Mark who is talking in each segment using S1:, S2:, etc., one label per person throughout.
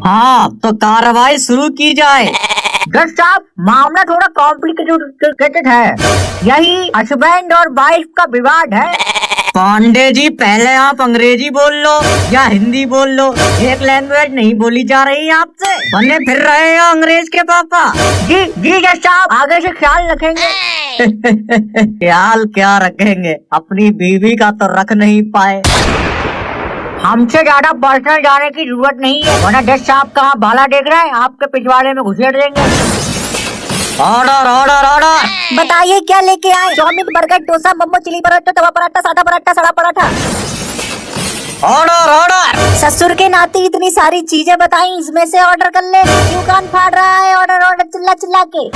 S1: हाँ तो कार्रवाई शुरू की जाए।
S2: जज साहब, मामला थोड़ा कॉम्प्लिकेटेड है। यही हस्बैंड और वाइफ का विवाद है।
S1: पांडे जी, पहले आप अंग्रेजी बोल लो या हिंदी बोल लो, एक लैंग्वेज नहीं बोली जा रही आपसे। बने फिर रहे हो अंग्रेज के पापा।
S2: जी जी जज साहब, आगे से ख्याल रखेंगे।
S1: ख्याल क्या रखेंगे, अपनी बीवी का तो रख नहीं पाए।
S2: हमसे ज्यादा पर्सनल जाने की जरूरत नहीं है, वरना जज साहब कहाँ भाला देख रहे हैं, आपके पिछवाड़े में घुसेड़ देंगे।
S1: Order order order.
S3: बताइए क्या लेके आए? Chowmein, burger, dosa, momo, chilli paratha, तवा पराठा, सादा पराठा, सड़ा पराठा।
S1: Order order.
S3: ससुर के नाते इतनी सारी चीजें बताई, इसमें से ऑर्डर कर ले। क्यों कान फाड़ रहा है? ऑर्डर ऑर्डर चिल्ला चिल्ला के।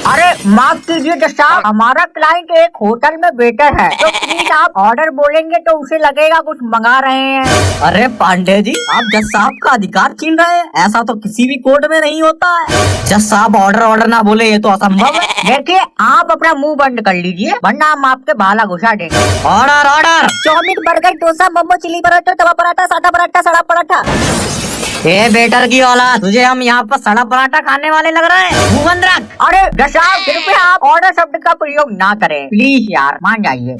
S2: अरे माफ कीजिए जज साहब, हमारा क्लाइंट एक होटल में वेटर है, तो प्लीज आप ऑर्डर बोलेंगे तो उसे लगेगा कुछ मंगा रहे हैं।
S1: अरे पांडे जी, आप जज साहब का अधिकार छीन रहे हैं, ऐसा तो किसी भी कोर्ट में नहीं होता है। जज साहब ऑर्डर ऑर्डर ना बोले ये तो असंभव है।
S2: देखिए, आप अपना मुंह बंद कर लीजिए, वरना हम आपके भाला घुसा देंगे।
S1: Order order.
S3: Chowmein, burger, dosa, momo, chilli paratha, तवा पराठा, सादा पराठा, सड़ा पराठा।
S1: ए बेटर की औलाद, तुझे हम यहाँ पर सड़ा पराठा खाने वाले लग रहे हैं? मुंह बंद रख।
S2: अरे जज साहब, कृपया आप ऑर्डर शब्द का प्रयोग ना करें, प्लीज यार, मान जाइए।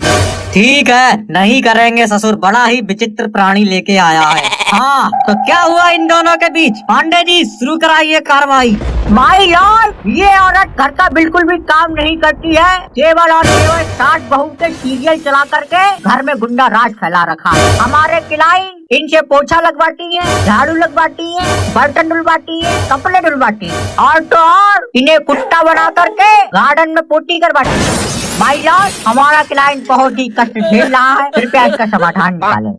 S1: ठीक है, नहीं करेंगे ससुर, बड़ा ही विचित्र प्राणी लेके आया है। हाँ तो क्या हुआ इन दोनों के बीच? पांडे जी शुरू कराइए कार्रवाई।
S2: माई लॉर्ड, ये औरत घर का बिल्कुल भी काम नहीं करती है, केवल और केवल सास बहू के सीरियल चला करके घर में गुंडा राज फैला रखा है। हमारे क्लाइंट इनसे पोछा लगवाती है, झाड़ू लगवाती है, बर्तन धुलवाती है, कपड़े धुलवाती है, और तो और इन्हें कुत्ता बना करके गार्डन में पोटी करवाती है। माई लॉर्ड, हमारा क्लाइंट बहुत ही कष्ट झेल रहा है, कृपया इसका समाधान निकालें।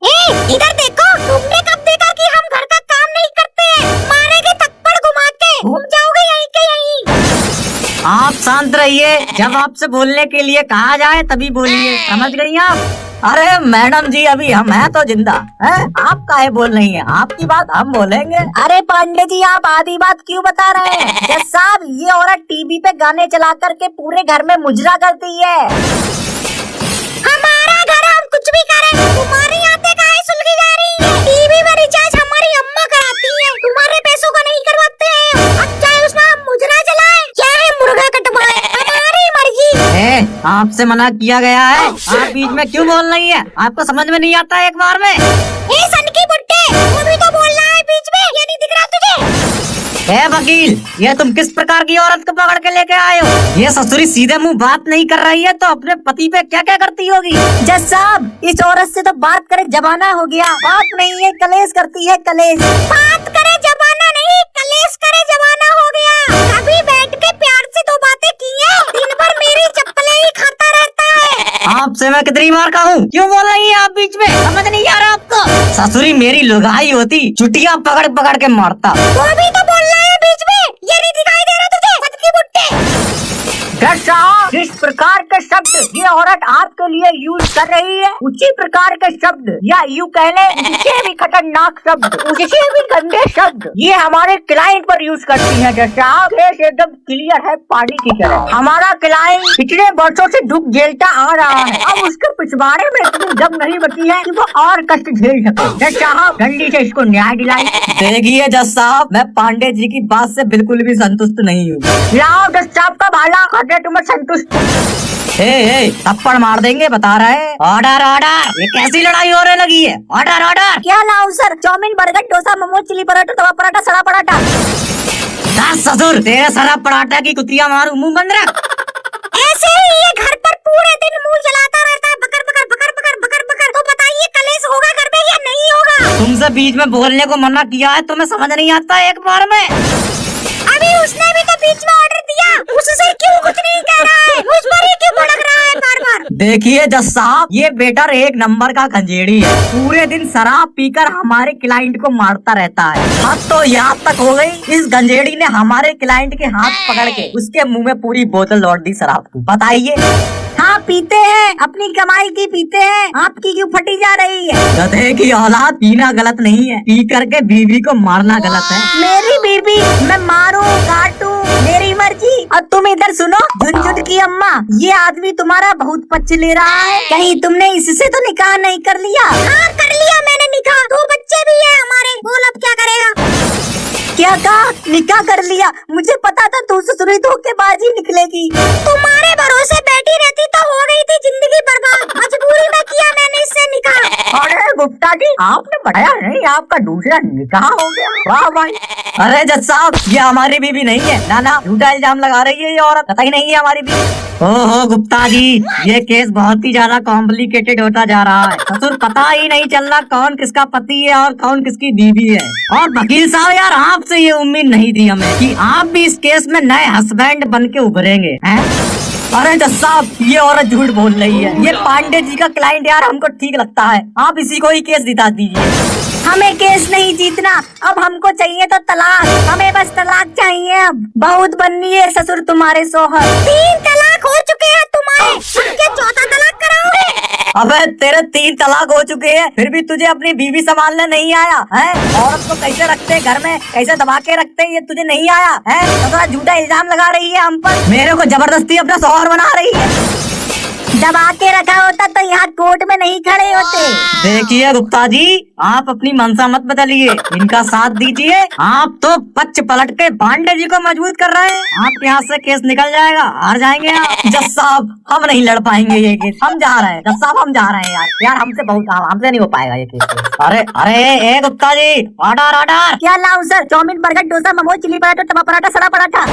S3: इधर देखो, तुमने कब देखा कि हम घर का काम नहीं करते हैं? मारेंगे थप्पड़ घुमा के, घूम जाओगे यहीं के यहीं।
S1: आप शांत रहिए, जब आपसे बोलने के लिए कहा जाए तभी बोलिए, समझ गई आप? अरे मैडम जी, अभी हम हैं तो जिंदा हैं, आप काहे बोल रही हैं? आपकी बात हम बोलेंगे।
S3: अरे पांडे जी, आप आधी बात क्यों बता रहे हैं? जज साहब, ये औरत टीवी पे गाने चला करके पूरे घर में मुजरा करती है। हमारा घर, हम कुछ भी करें, तुम्हारी आते काहे सुलगी जा रही है? टीवी में रिचार्ज हमारी अम्मा कराती है, तुम्हारे पैसों का नहीं करवाते हैं। अब चाहे उसमें हम मुजरा चलाए, चाहे मुर्गा कटवाए, हमारी मर्जी।
S1: आपसे मना किया गया है, आप बीच में क्यों बोल रही है? आपको समझ में नहीं आता एक बार में?
S3: सनकी बुट्टे, तू भी तो बोल रहा है बीच में, ये नहीं दिख रहा तुझे?
S1: वकील, ये तुम किस प्रकार की औरत को पकड़ के लेके आए हो? ये ससुरी सीधे मुंह बात नहीं कर रही है तो अपने पति पे क्या क्या करती होगी?
S3: जज साहब, इस औरत से तो बात करे जमाना हो गया, बात नहीं है कलेश करती है, कलेश। बात करे जमाना नहीं, कलेश करे जमाना हो गया। कभी बैठ के प्यार से दो बातें की है, दिन भर मेरी चप्पलें ही खाता रहता है।
S1: आपसे मैं कितनी बार कहूँ, क्यों बोल रही है आप बीच में? समझ नहीं आ रहा आपको? ससुरी मेरी लुगाई होती, चुटिया पकड़ पकड़ के मारता।
S3: वो भी तो बोल रहा है बीच में, ये नहीं दिखाई दे रहा तुझे? सनकी बुट्टे।
S2: जज साहब, जिस प्रकार के शब्द ये औरत आपके लिए यूज कर रही है, उसी प्रकार के शब्द, या यूँ कह ले उससे भी खतरनाक शब्द, उससे भी गंदे शब्द ये हमारे क्लाइंट पर यूज करती है। जज साहब, केस एकदम क्लियर है, पानी की तरह। हमारा क्लाइंट इतने वर्षों से दुख झेलता आ रहा है, अब उसके पिछवाड़े में इतनी दम नहीं बची है कि वो और कष्ट झेल सके। जज साहब, जल्दी से इसको न्याय दिलाइए।
S1: देखिए जज साहब, मैं पांडे जी की बात से बिल्कुल भी संतुष्ट नहीं हूँ।
S2: लाओ जज साहब का भाला, तुम्हें संतुष्ट।
S1: थप्पड़ मार देंगे, बता रहे हैं। ऑर्डर ऑर्डर, ये कैसी लड़ाई होने लगी है? Order order.
S3: क्या लाऊं sir? Chowmein, burger, dosa, momo, chilli paratha, तवा पराठा, सड़ा पराठा।
S1: ससुर, तेरे सड़ा पराठा की कुतिया मारू, मुंह बंद रख।
S3: ऐसे ही ये घर पर पूरे दिन मुंह चलाता रहता है, बकर बकर बकर बकर बकर बकर। तो बताइए कलेश होगा घर में या नहीं होगा?
S1: तुमसे बीच में बोलने को मना किया है, तुम्हें समझ नहीं आता एक बार में?
S3: अभी उसने भी तो बीच में ऑर्डर दिया, उससे क्यों कुछ नहीं कह रहा है? मुझ पर ही क्यों भड़क रहा है बार बार?
S1: देखिए जज साहब, ये बेटर एक नंबर का खंजेड़ी है, पूरे दिन शराब पीकर हमारे क्लाइंट को मारता रहता है। हद तो यहाँ तक हो गई, इस गंजेड़ी ने हमारे क्लाइंट के हाथ पकड़ के उसके मुंह में पूरी बोतल लौट दी शराब की। बताइए।
S3: हाँ पीते हैं, अपनी कमाई की पीते हैं, आपकी क्यों फटी जा रही है?
S1: गधे की औलाद, पीना गलत नहीं है, पी करके बीवी को मारना गलत है।
S3: मेरी बीवी, मैं मारूं काटूं मेरी मर्जी। और तुम इधर सुनो झुनझुन की अम्मा, ये आदमी तुम्हारा बहुत पक्ष ले रहा है, कहीं तुमने इससे तो निकाह नहीं कर लिया? हाँ कर लिया मैंने निकाह, 2 बच्चे भी है हमारे। बोल अब क्या करेगा? काका निकाह कर लिया, मुझे पता था तू ससुरी धोखेबाजी निकलेगी। तुम्हारे भरोसे बैठी रहती तो हो गई थी जिंदगी बर्बाद, मजबूरी में किया मैंने इससे निकाह।
S2: अरे गुप्ता जी आपने बताया नहीं आपका दूसरा निकाह हो गया, वाह भाई।
S1: अरे जज साहब ये हमारी बीवी नहीं है, ना ना झूठा इल्जाम लगा रही है ये औरत, कतई नहीं है हमारी बीवी। ओहो गुप्ता जी ये केस बहुत ही ज्यादा कॉम्प्लिकेटेड होता जा रहा है। ससुर पता ही नहीं चल रहा कौन किसका पति है और कौन किसकी बीवी है। और वकील साहब यार आपसे ये उम्मीद नहीं थी हमें कि आप भी इस केस में नए हस्बैंड बन के उभरेंगे हैं। अरे जज साहब ये औरत झूठ बोल रही है, ये पांडे जी का क्लाइंट यार हमको ठीक लगता है, आप इसी को ही केस दिला दीजिए।
S3: हमें केस नहीं जीतना, अब हमको चाहिए तो तलाक, हमें बस तलाक चाहिए। अब बहुत बननी है ससुर तुम्हारे सोहर, 3 तलाक हो चुके हैं तुम्हारे, अब क्या चौथा तलाक कराओगे?
S1: अबे तेरे 3 तलाक हो चुके हैं फिर भी तुझे अपनी बीवी संभालने नहीं आया है। औरत को कैसे रखते घर में, कैसे दबा के रखते ये तुझे नहीं आया है। तो थोड़ा झूठा इल्जाम लगा रही है हम पर, मेरे को जबरदस्ती अपना शौहर बना रही है।
S3: दबा के रखा होता तो यहाँ कोर्ट में नहीं खड़े होते।
S1: देखिए गुप्ता जी आप अपनी मनसा मत बदलिए, इनका साथ दीजिए। आप तो पच पलट के पांडे जी को मजबूत कर रहे हैं, आपके हाथ से केस निकल जाएगा, हार जाएंगे आप। जज साहब हम नहीं लड़ पाएंगे ये केस, हम जा रहे हैं जज साहब, हम जा रहे हैं यार हमसे बहुत हमसे नहीं हो पाएगा ये केस। अरे अरे ए गुप्ता जी ऑर्डर ऑर्डर।
S3: क्या लाऊं sir? Chowmein, burger, dosa, momo, chilli paratha, तवा पराठा, सड़ा पराठा।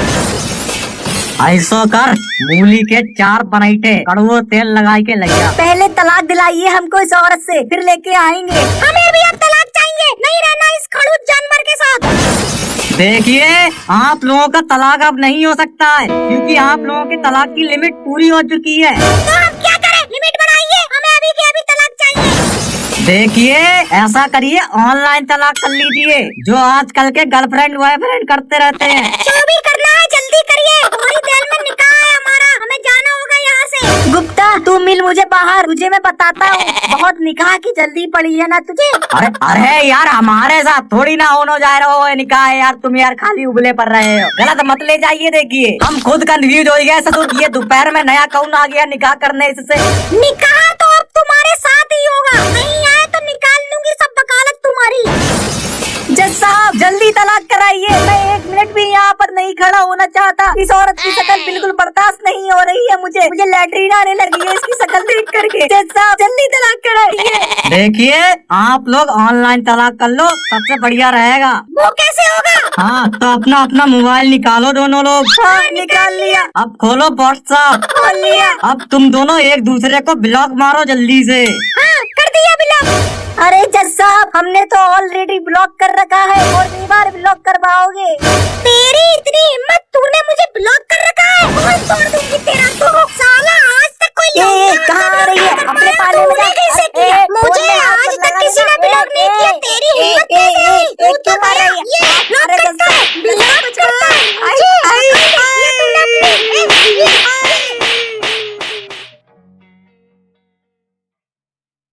S1: ऐसो कर मूली के 4 बनाइटे कड़वो तेल लगा के लैया।
S3: पहले तलाक दिलाइए हमको इस औरत से, फिर लेके आएंगे। हमें भी अब तलाक चाहिए, नहीं रहना इस खड़ूस जानवर के साथ।
S1: देखिए आप लोगों का तलाक अब नहीं हो सकता है क्योंकि आप लोगों की तलाक की लिमिट पूरी हो चुकी है।
S3: तो हम क्या करें? लिमिट बढ़ाइए, हमें अभी के अभी तलाक चाहिए।
S1: देखिए ऐसा करिए ऑनलाइन तलाक कर लीजिए जो आजकल के गर्लफ्रेंड बॉयफ्रेंड करते रहते हैं।
S3: जो भी करना है जल्दी करिए, थोड़ी देर में निकाह है हमारा, हमें जाना होगा यहाँ से। गुप्ता तू मिल मुझे बाहर, तुझे मैं बताता हूँ, बहुत निकाह की जल्दी पड़ी है ना तुझे।
S1: अरे अरे यार हमारे साथ थोड़ी ना होने जा रहा हो निकाह है यार, तुम यार खाली उबले पर रहे हो, गलत मत ले जाइए। देखिए हम खुद कंफ्यूज हो गए ससुर, ये दोपहर में नया कौन आ गया निकाह करने इससे।
S3: निकाह तो अब तुम्हारे साथ ही होगा, नहीं आए तो निकाल लूंगी सब वकालत तुम्हारी। जज साहब जल्दी तलाक कराइए, मैं 1 मिनट भी यहाँ पर नहीं खड़ा होना चाहता। इस औरत की शक्ल बिल्कुल बर्दाश्त नहीं हो रही है मुझे लैट्रिन आने लगी है इसकी शक्ल देख करके। जज साहब जल्दी तलाक कराइए।
S1: देखिए आप लोग ऑनलाइन तलाक कर लो, सबसे बढ़िया रहेगा।
S3: वो कैसे होगा?
S1: हाँ तो अपना अपना मोबाइल निकालो दोनों लोग।
S3: हाँ निकाल लिया।
S1: अब खोलो व्हाट्सएप।
S3: खोल लिया।
S1: अब तुम दोनों एक दूसरे को ब्लॉक मारो जल्दी से।
S3: हाँ कर दिया ब्लॉक। अरे जज साहब हमने तो ऑलरेडी ब्लॉक कर रखा है और 2 बार ब्लॉक करवाओगे? तेरी इतनी हिम्मत, तूने मुझे